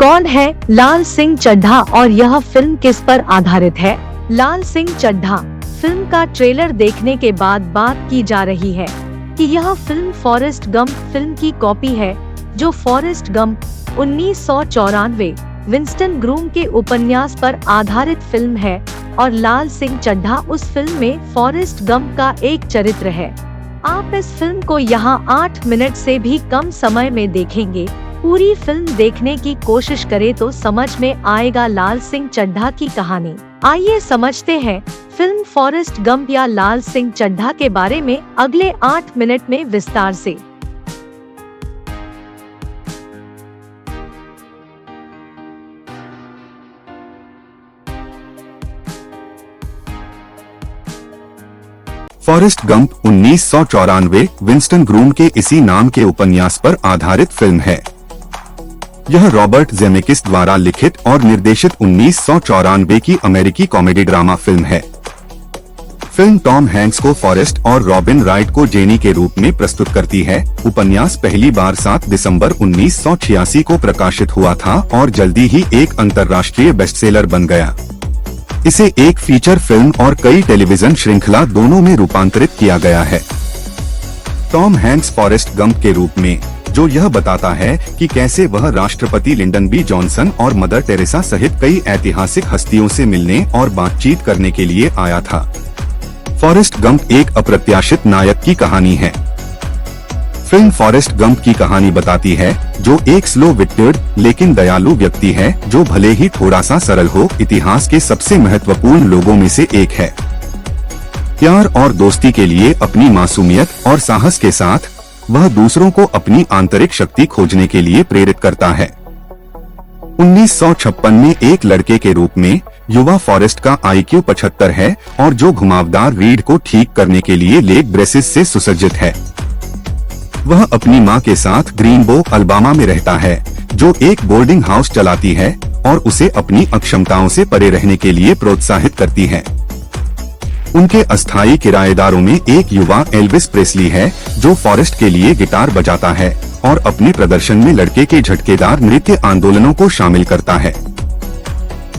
कौन है लाल सिंह चड्ढा और यह फिल्म किस पर आधारित है? लाल सिंह चड्ढा फिल्म का ट्रेलर देखने के बाद बात की जा रही है कि यह फिल्म फॉरेस्ट गंप फिल्म की कॉपी है, जो फॉरेस्ट गंप 1994 विंस्टन ग्रूम के उपन्यास पर आधारित फिल्म है और लाल सिंह चड्ढा उस फिल्म में फॉरेस्ट गंप का एक चरित्र है। आप इस फिल्म को यहाँ 8 मिनट से भी कम समय में देखेंगे। पूरी फिल्म देखने की कोशिश करें तो समझ में आएगा लाल सिंह चड्ढा की कहानी। आइए समझते हैं फिल्म फॉरेस्ट गंप या लाल सिंह चड्ढा के बारे में अगले 8 मिनट में विस्तार से। फॉरेस्ट गंप 1994 विंस्टन ग्रूम के इसी नाम के उपन्यास पर आधारित फिल्म है। यह रॉबर्ट जेमेकिस द्वारा लिखित और निर्देशित 1994 की अमेरिकी कॉमेडी ड्रामा फिल्म है। फिल्म टॉम हैंक्स को फॉरेस्ट और रॉबिन राइट को जेनी के रूप में प्रस्तुत करती है। उपन्यास पहली बार 7 दिसंबर 1986 को प्रकाशित हुआ था और जल्दी ही एक अंतर्राष्ट्रीय बेस्टसेलर बन गया। इसे एक फीचर फिल्म और कई टेलीविजन श्रृंखला दोनों में रूपांतरित किया गया है। टॉम हैंक्स फॉरेस्ट गंप के रूप में, जो यह बताता है कि कैसे वह राष्ट्रपति लिंडन बी जॉनसन और मदर टेरेसा सहित कई ऐतिहासिक हस्तियों से मिलने और बातचीत करने के लिए आया था। फॉरेस्ट गंप एक अप्रत्याशित नायक की कहानी है। फिल्म फॉरेस्ट गंप की कहानी बताती है, जो एक स्लो विटेड लेकिन दयालु व्यक्ति है, जो भले ही थोड़ा सा सरल हो, इतिहास के सबसे महत्वपूर्ण लोगों में से एक है। प्यार और दोस्ती के लिए अपनी मासूमियत और साहस के साथ वह दूसरों को अपनी आंतरिक शक्ति खोजने के लिए प्रेरित करता है। 1956 में एक लड़के के रूप में युवा फॉरेस्ट का IQ 75 है और जो घुमावदार रीढ़ को ठीक करने के लिए लेग ब्रेसेस से सुसज्जित है। वह अपनी मां के साथ ग्रीनबो, अल्बामा में रहता है, जो एक बोर्डिंग हाउस चलाती है और उसे अपनी अक्षमताओं से परे रहने के लिए प्रोत्साहित करती है। उनके अस्थायी किराएदारों में एक युवा एल्विस प्रेस्ली है, जो फॉरेस्ट के लिए गिटार बजाता है और अपने प्रदर्शन में लड़के के झटकेदार नृत्य आंदोलनों को शामिल करता है।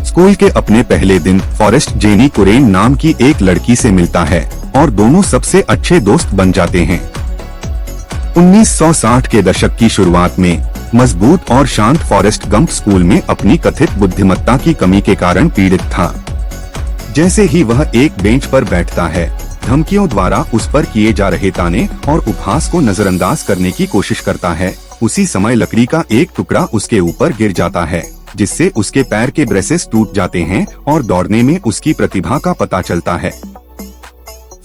स्कूल के अपने पहले दिन फॉरेस्ट जेनी कुरेन नाम की एक लड़की से मिलता है और दोनों सबसे अच्छे दोस्त बन जाते हैं। 1960 के दशक की शुरुआत में मजबूत और शांत फॉरेस्ट गंप स्कूल में अपनी कथित बुद्धिमत्ता की कमी के कारण पीड़ित था। जैसे ही वह एक बेंच पर बैठता है, धमकियों द्वारा उस पर किए जा रहे ताने और उपहास को नजरअंदाज करने की कोशिश करता है। उसी समय लकड़ी का एक टुकड़ा उसके ऊपर गिर जाता है, जिससे उसके पैर के ब्रेसेस टूट जाते हैं और दौड़ने में उसकी प्रतिभा का पता चलता है।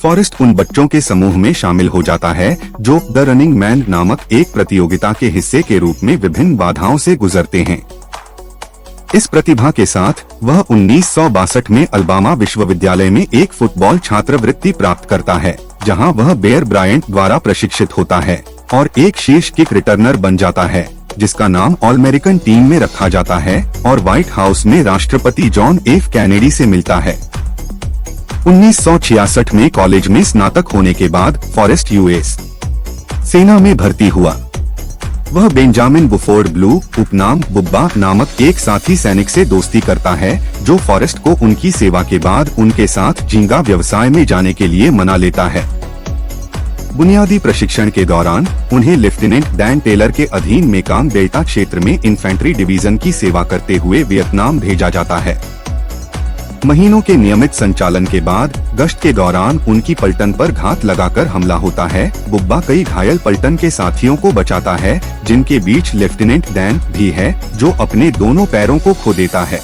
फॉरेस्ट उन बच्चों के समूह में शामिल हो जाता है, जो द रनिंग मैन नामक एक प्रतियोगिता के हिस्से के रूप में विभिन्न बाधाओं से गुजरते हैं। इस प्रतिभा के साथ वह 1962 में अल्बामा विश्वविद्यालय में एक फुटबॉल छात्रवृत्ति प्राप्त करता है, जहां वह बेयर ब्रायंट द्वारा प्रशिक्षित होता है और एक शीर्ष किक रिटर्नर बन जाता है, जिसका नाम ऑल अमेरिकन टीम में रखा जाता है और व्हाइट हाउस में राष्ट्रपति जॉन एफ कैनेडी से मिलता है। 1966 में कॉलेज में स्नातक होने के बाद फॉरेस्ट US सेना में भर्ती हुआ। वह बेंजामिन बुफोर्ड ब्लू, उपनाम बुब्बा नामक एक साथी सैनिक से दोस्ती करता है, जो फॉरेस्ट को उनकी सेवा के बाद उनके साथ झींगा व्यवसाय में जाने के लिए मना लेता है। बुनियादी प्रशिक्षण के दौरान उन्हें लेफ्टिनेंट डैन टेलर के अधीन मेकांग डेल्टा क्षेत्र में इन्फेंट्री डिवीजन की सेवा करते हुए वियतनाम भेजा जाता है। महीनों के नियमित संचालन के बाद गश्त के दौरान उनकी पलटन पर घात लगाकर हमला होता है। बुब्बा कई घायल पलटन के साथियों को बचाता है, जिनके बीच लेफ्टिनेंट डैन भी है, जो अपने दोनों पैरों को खो देता है।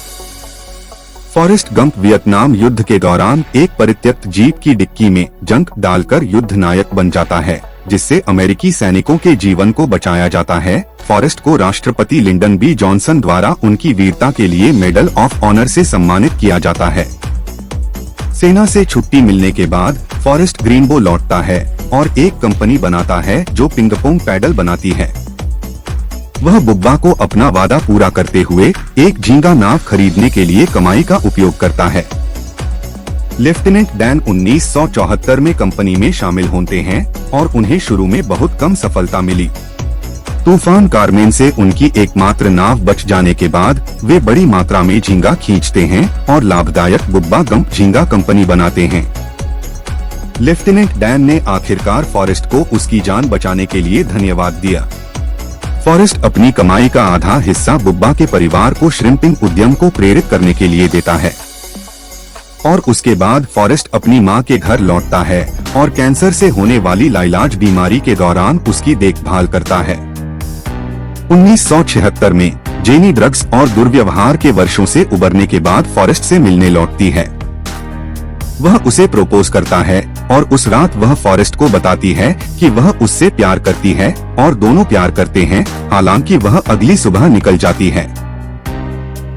फॉरेस्ट गंप वियतनाम युद्ध के दौरान एक परित्यक्त जीप की डिक्की में जंक डालकर युद्ध नायक बन जाता है, जिससे अमेरिकी सैनिकों के जीवन को बचाया जाता है। फॉरेस्ट को राष्ट्रपति लिंडन बी जॉनसन द्वारा उनकी वीरता के लिए मेडल ऑफ ऑनर से सम्मानित किया जाता है। सेना से छुट्टी मिलने के बाद फॉरेस्ट ग्रीनबो लौटता है और एक कंपनी बनाता है जो पिंगपोंग पैडल बनाती है। वह बुब्बा को अपना वादा पूरा करते हुए एक झींगा नाव खरीदने के लिए कमाई का उपयोग करता है। लेफ्टिनेंट डैन 1974 में कंपनी में शामिल होते हैं और उन्हें शुरू में बहुत कम सफलता मिली। तूफान कार्मेन से उनकी एकमात्र नाव बच जाने के बाद वे बड़ी मात्रा में झींगा खींचते हैं और लाभदायक बुब्बा गंप झींगा कंपनी बनाते हैं। लेफ्टिनेंट डैन ने आखिरकार फॉरेस्ट को उसकी जान बचाने के लिए धन्यवाद दिया। फॉरेस्ट अपनी कमाई का आधा हिस्सा बुब्बा के परिवार को श्रिम्पिंग उद्यम को प्रेरित करने के लिए देता है और उसके बाद फॉरेस्ट अपनी मां के घर लौटता है और कैंसर से होने वाली लाइलाज बीमारी के दौरान उसकी देखभाल करता है। 1976 में जेनी ड्रग्स और दुर्व्यवहार के वर्षों से उबरने के बाद फॉरेस्ट से मिलने लौटती है। वह उसे प्रपोज करता है और उस रात वह फॉरेस्ट को बताती है कि वह उससे प्यार करती है और दोनों प्यार करते हैं, हालांकि वह अगली सुबह निकल जाती है।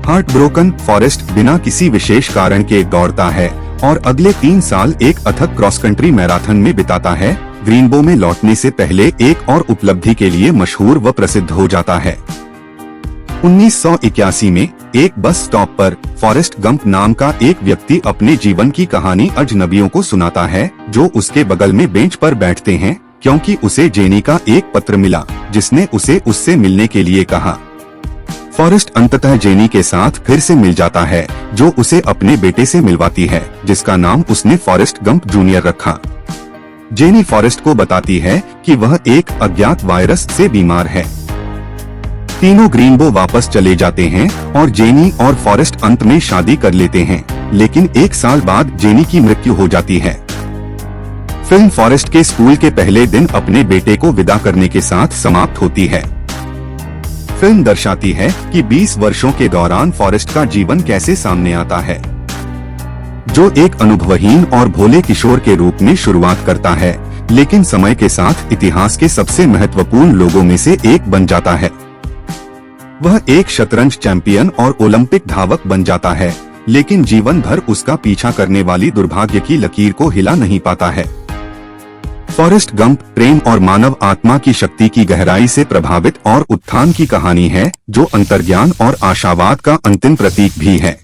हार्ट ब्रोकन फॉरेस्ट बिना किसी विशेष कारण के दौड़ता है और अगले 3 साल एक अथक क्रॉस कंट्री मैराथन में बिताता है। ग्रीनबो में लौटने से पहले एक और उपलब्धि के लिए मशहूर व प्रसिद्ध हो जाता है। 1981 में एक बस स्टॉप पर फॉरेस्ट गंप नाम का एक व्यक्ति अपने जीवन की कहानी अजनबियों को सुनाता है जो उसके बगल में बेंच पर बैठते हैं, क्योंकि उसे जेनी का एक पत्र मिला जिसने उसे उससे मिलने के लिए कहा। फॉरेस्ट अंततः जेनी के साथ फिर से मिल जाता है जो उसे अपने बेटे से मिलवाती है, जिसका नाम उसने फॉरेस्ट गंप जूनियर रखा। जेनी फॉरेस्ट को बताती है कि वह एक अज्ञात वायरस से बीमार है। तीनों ग्रीनबो वापस चले जाते हैं और जेनी और फॉरेस्ट अंत में शादी कर लेते हैं, लेकिन 1 साल बाद जेनी की मृत्यु हो जाती है। फिल्म फॉरेस्ट के स्कूल के पहले दिन अपने बेटे को विदा करने के साथ समाप्त होती है। फिल्म दर्शाती है कि 20 वर्षों के दौरान फॉरेस्ट का जीवन कैसे सामने आता है, जो एक अनुभवहीन और भोले किशोर के रूप में शुरुआत करता है, लेकिन समय के साथ इतिहास के सबसे महत्वपूर्ण लोगों में से एक बन जाता है। वह एक शतरंज चैंपियन और ओलंपिक धावक बन जाता है, लेकिन जीवन भर उसका पीछा करने वाली दुर्भाग्य की लकीर को हिला नहीं पाता है। फॉरेस्ट गंप प्रेम और मानव आत्मा की शक्ति की गहराई से प्रभावित और उत्थान की कहानी है, जो अंतर्ज्ञान और आशावाद का अंतिम प्रतीक भी है।